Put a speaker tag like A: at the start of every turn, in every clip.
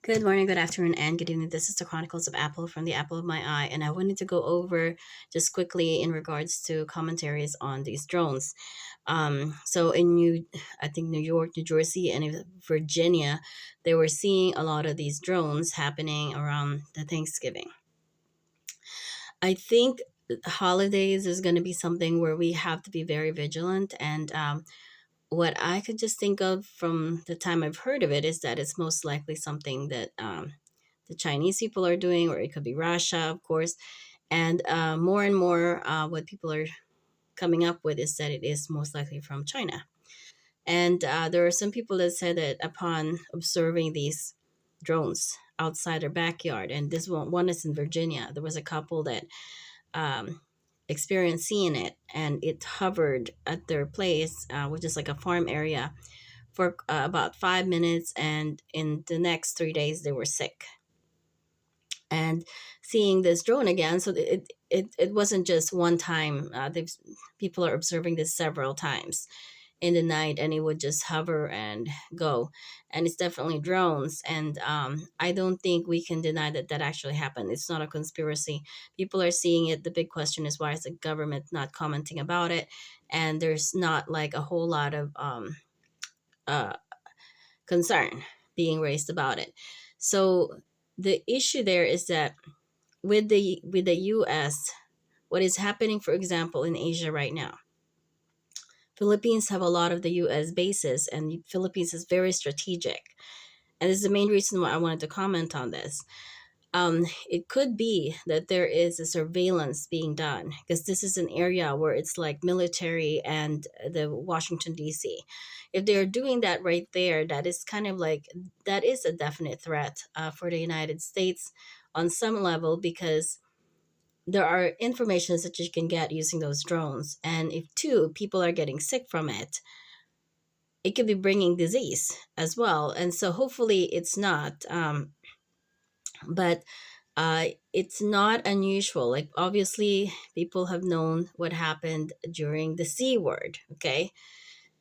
A: Good morning, good afternoon, and good evening. This is the Chronicles of Apple from the Apple of My Eye, and I wanted to go over just quickly in regards to commentaries on these drones. So in I think New York, New Jersey, and in Virginia, they were seeing a lot of these drones happening around the Thanksgiving. I think holidays is going to be something where we have to be very vigilant and what I could just think of from the time I've heard of it is that it's most likely something that the Chinese people are doing, or it could be Russia, of course. And more and more, what people are coming up with is that it is most likely from China. And there are some people that said that upon observing these drones outside their backyard, and this one is in Virginia, there was a couple that um, experienced seeing it, and it hovered at their place, which is like a farm area, for about 5 minutes, and in the next 3 days they were sick. And seeing this drone again, so it wasn't just one time. They've People are observing this several times in the night, and it would just hover and go. And it's definitely drones, and I don't think we can deny that that actually happened. It's not a conspiracy. People are seeing it. The big question is, why is the government not commenting about it? And there's not like a whole lot of uh, concern being raised about it. So the issue there is that with the US, what is happening, for example, in Asia right now, Philippines have a lot of the US bases, and Philippines is very strategic. And this is the main reason why I wanted to comment on this. It could be that there is a surveillance being done, because this is an area where it's like military and the Washington D.C. If they're doing that right there, that is kind of like, that is a definite threat for the United States on some level, because there are informations that you can get using those drones, and if two people are getting sick from it, it could be bringing disease as well. And so hopefully it's not. But it's not unusual. Like, obviously, people have known what happened during the C word, okay,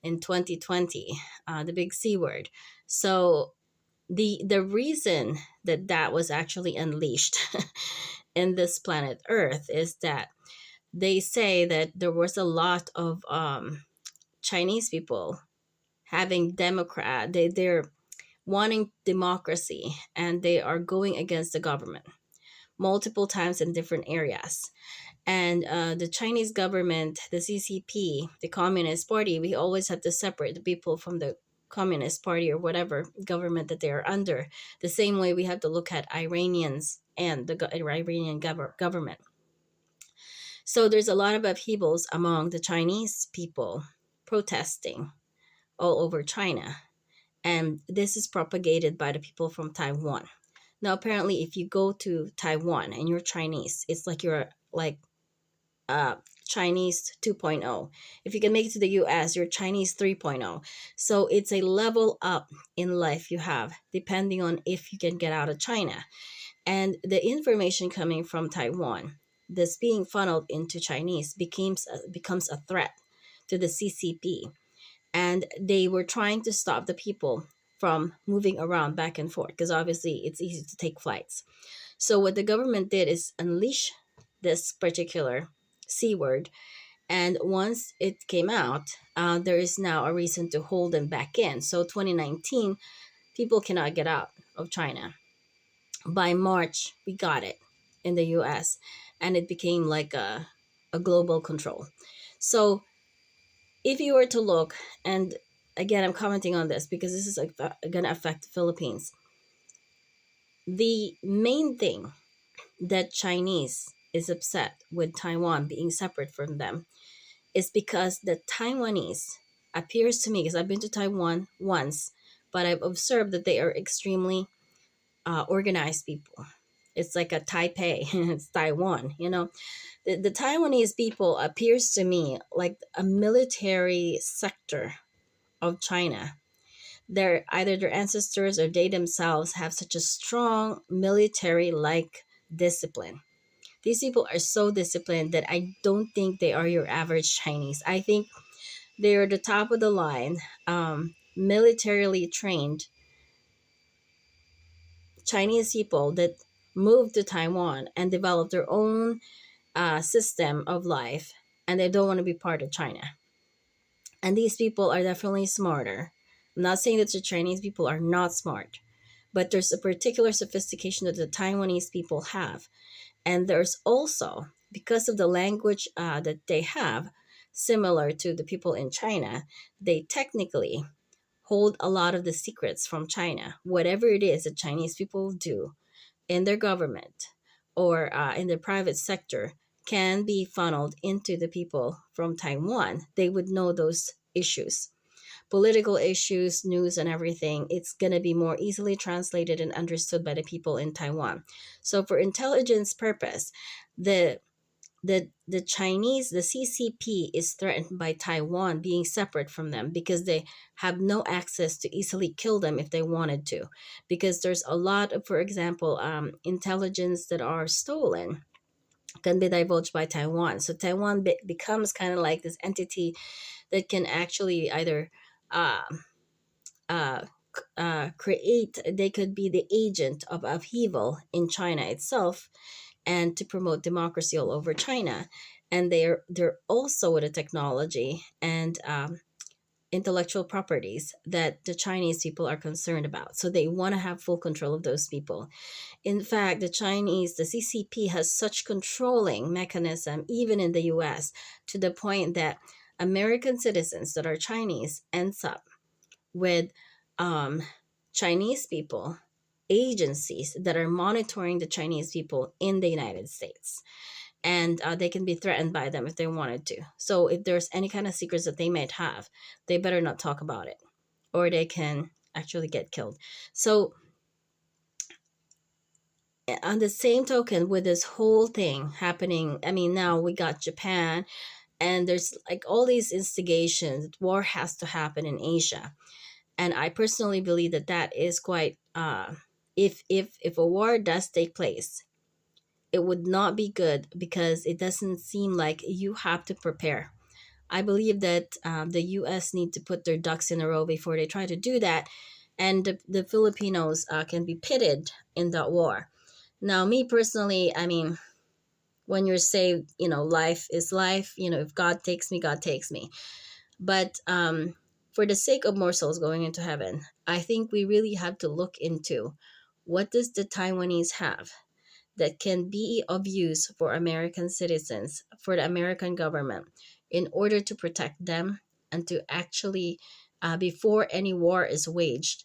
A: in 2020, the big C word. So the reason that that was actually unleashed in this planet Earth is that they say that there was a lot of Chinese people having Democrat. They're wanting democracy, and they are going against the government multiple times in different areas. And the Chinese government, the CCP, the Communist Party, we always have to separate the people from the Communist Party or whatever government that they are under. The same way we have to look at Iranians and the Iranian government. So there's a lot of upheavals among the Chinese people protesting all over China. And this is propagated by the people from Taiwan. Now, apparently, if you go to Taiwan and you're Chinese, it's like you're like Chinese 2.0. If you can make it to the US, you're Chinese 3.0. So it's a level up in life you have, depending on if you can get out of China. And the information coming from Taiwan that's being funneled into Chinese becomes a threat to the CCP. And they were trying to stop the people from moving around back and forth, because obviously it's easy to take flights. So what the government did is unleash this particular C word, and once it came out, there is now a reason to hold them back in. So 2019, people cannot get out of China. By March, we got it in the US, and it became like a global control. So if you were to look, and again, I'm commenting on this because this is going to affect the Philippines. The main thing that Chinese is upset with Taiwan being separate from them is because the Taiwanese appears to me, because I've been to Taiwan once, but I've observed that they are extremely organized people. It's like a Taipei, it's Taiwan, you know. The Taiwanese people appears to me like a military sector of China. Their either their ancestors or they themselves have such a strong military like discipline. These people are so disciplined that I don't think they are your average Chinese. I think they are the top of the line, militarily trained Chinese people that moved to Taiwan and developed their own system of life, and they don't want to be part of China. And these people are definitely smarter. I'm not saying that the Chinese people are not smart, but there's a particular sophistication that the Taiwanese people have. And there's also, because of the language that they have, similar to the people in China, they technically hold a lot of the secrets from China. Whatever it is that Chinese people do in their government or in the private sector can be funneled into the people from Taiwan. They would know those issues, political issues, news, and everything. It's going to be more easily translated and understood by the people in Taiwan. So, for intelligence purpose, the the Chinese, the CCP is threatened by Taiwan being separate from them because they have no access to easily kill them if they wanted to. Because there's a lot of, for example, intelligence that are stolen can be divulged by Taiwan. So Taiwan becomes kind of like this entity that can actually either uh, uh, create, they could be the agent of upheaval in China itself and to promote democracy all over China. And they're also with a technology and intellectual properties that the Chinese people are concerned about. So they want to have full control of those people. In fact, the CCP has such controlling mechanism even in the US to the point that American citizens that are Chinese ends up with um, Chinese people, agencies that are monitoring the Chinese people in the United States. And they can be threatened by them if they wanted to. So if there's any kind of secrets that they might have, they better not talk about it, or they can actually get killed. So on the same token, with this whole thing happening, I mean, now we got Japan, and there's like all these instigations. War has to happen in Asia, and I personally believe that that is quite. If a war does take place, it would not be good because it doesn't seem like you have to prepare. I believe that the U.S. need to put their ducks in a row before they try to do that, and the Filipinos can be pitted in that war. Now, me personally, I mean, when you're saved, life is life. If God takes me, God takes me. But for the sake of more souls going into heaven, I think we really have to look into what does the Taiwanese have that can be of use for American citizens, for the American government, in order to protect them and to actually, before any war is waged,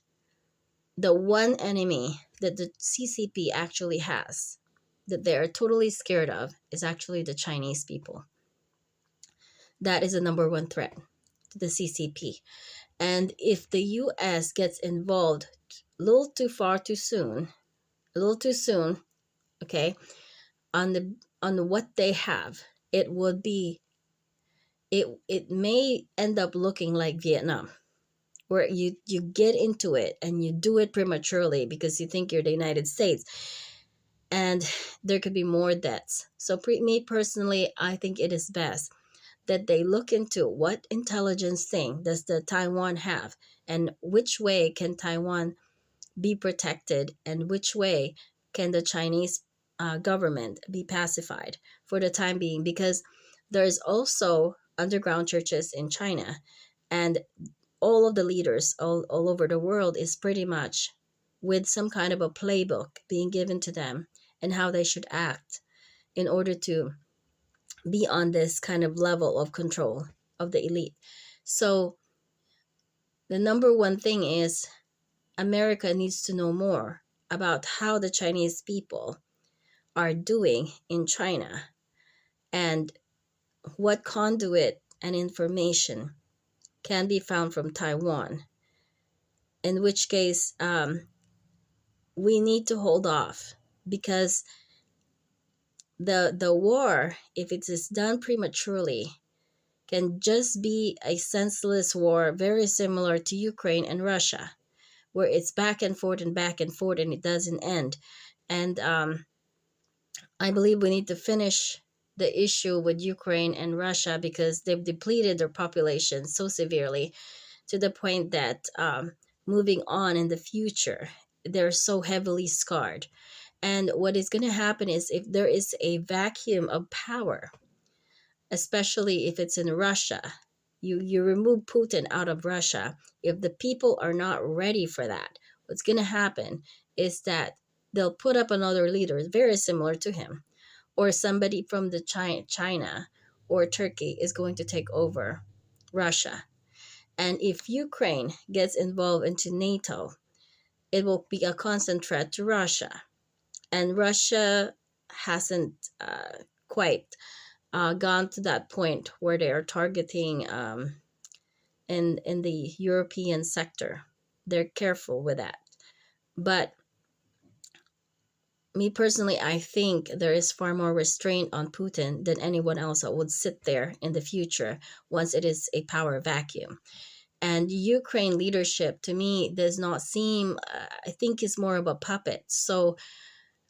A: the one enemy that the CCP actually has, that they are totally scared of, is actually the Chinese people. That is the number one threat to the CCP. And if the US gets involved a little too far too soon, a little too soon, okay, on what they have, it would be it may end up looking like Vietnam, where you get into it and you do it prematurely because you think you're the United States, and there could be more deaths. So me personally, I think it is best that they look into what intelligence thing does the Taiwan have, and which way can Taiwan be protected, and which way can the Chinese government be pacified for the time being, because there's also underground churches in China, and all of the leaders all over the world is pretty much with some kind of a playbook being given to them and how they should act in order to be on this kind of level of control of the elite. So the number one thing is America needs to know more about how the Chinese people are doing in China and what conduit and information can be found from Taiwan, in which case we need to hold off, because the war, if it is done prematurely, can just be a senseless war very similar to Ukraine and Russia, where it's back and forth and it doesn't end. And I believe we need to finish the issue with Ukraine and Russia because they've depleted their population so severely to the point that moving on in the future they're so heavily scarred. And what is going to happen is if there is a vacuum of power, especially if it's in Russia, you remove Putin out of Russia. If the people are not ready for that, what's going to happen is that they'll put up another leader very similar to him, or somebody from the China or Turkey is going to take over Russia. And if Ukraine gets involved into NATO, it will be a constant threat to Russia. And Russia hasn't quite gone to that point where they are targeting in the European sector. They're careful with that. But me personally, I think there is far more restraint on Putin than anyone else that would sit there in the future once it is a power vacuum. And Ukraine leadership, to me, does not seem, I think, is more of a puppet. So,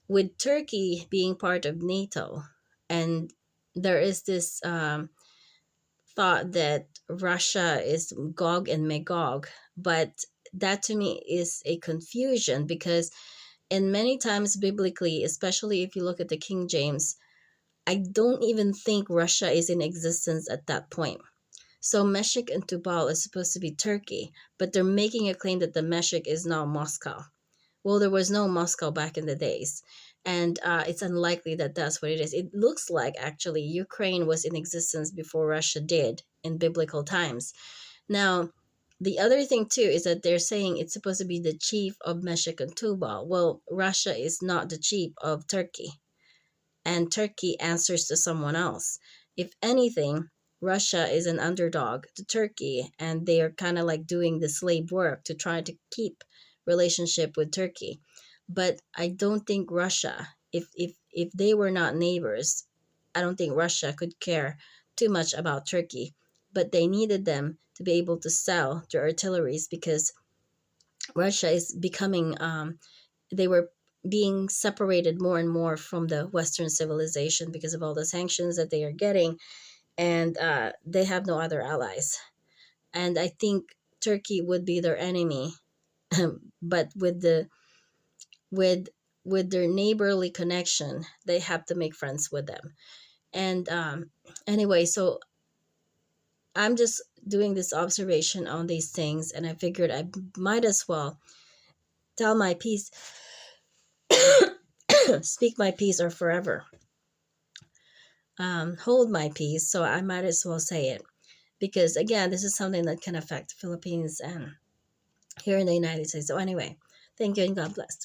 A: with Turkey being part of NATO, and there is this thought that Russia is Gog and Magog, but that to me is a confusion because in many times biblically, especially if you look at the King James, I don't even think Russia is in existence at that point. So Meshech and Tubal is supposed to be Turkey, but they're making a claim that the Meshech is now Moscow. Well, there was no Moscow back in the days, and it's unlikely that that's what it is. It looks like actually Ukraine was in existence before Russia did in biblical times. Now, the other thing too is that they're saying it's supposed to be the chief of Meshech and Tubal. Well, Russia is not the chief of Turkey, and Turkey answers to someone else. If anything, Russia is an underdog to Turkey, and they are kind of like doing the slave work to try to keep relationship with Turkey. But I don't think Russia, if they were not neighbors, I don't think Russia could care too much about Turkey. But they needed them to be able to sell their artilleries because Russia is becoming they were being separated more and more from the Western civilization because of all the sanctions that they are getting, and they have no other allies. And I think Turkey would be their enemy, but with with their neighborly connection, they have to make friends with them. And anyway, so I'm just doing this observation on these things, and I figured I might as well tell my piece, speak my piece, or forever hold my peace. So I might as well say it because, again, this is something that can affect the Philippines and here in the United States. So, anyway, thank you and God bless.